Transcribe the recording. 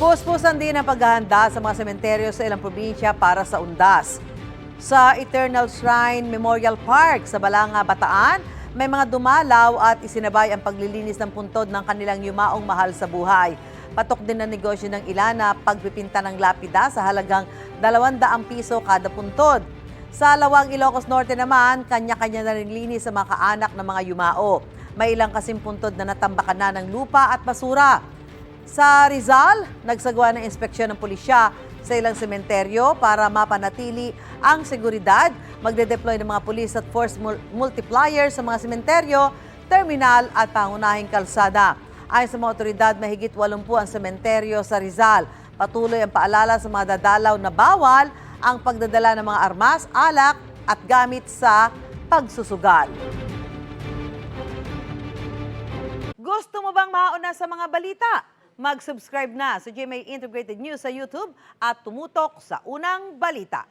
Puspusan din ang paghahanda sa mga sementeryo sa ilang probinsya para sa undas. Sa Eternal Shrine Memorial Park sa Balanga, Bataan, may mga dumalaw at isinabay ang paglilinis ng puntod ng kanilang yumaong mahal sa buhay. Patok din ang negosyo ng ilan na pagpipinta ng lapida sa halagang 200 piso kada puntod. Sa Lawag, Ilocos Norte naman, kanya-kanya na rin linis sa mga kaanak ng mga yumao. May ilang kasing puntod na natambakan na ng lupa at basura. Sa Rizal, nagsagawa ng inspeksyon ng pulisya sa ilang sementeryo para mapanatili ang seguridad. Magde-deploy ng mga pulis at force multiplier sa mga sementeryo, terminal at pangunahing kalsada. Ayon sa mga otoridad, mahigit 80 ang sementeryo sa Rizal. Patuloy ang paalala sa mga dadalaw na bawal ang pagdadala ng mga armas, alak at gamit sa pagsusugal. Gusto mo bang mauna sa mga balita? Mag-subscribe na sa GMA Integrated News sa YouTube at tumutok sa unang balita.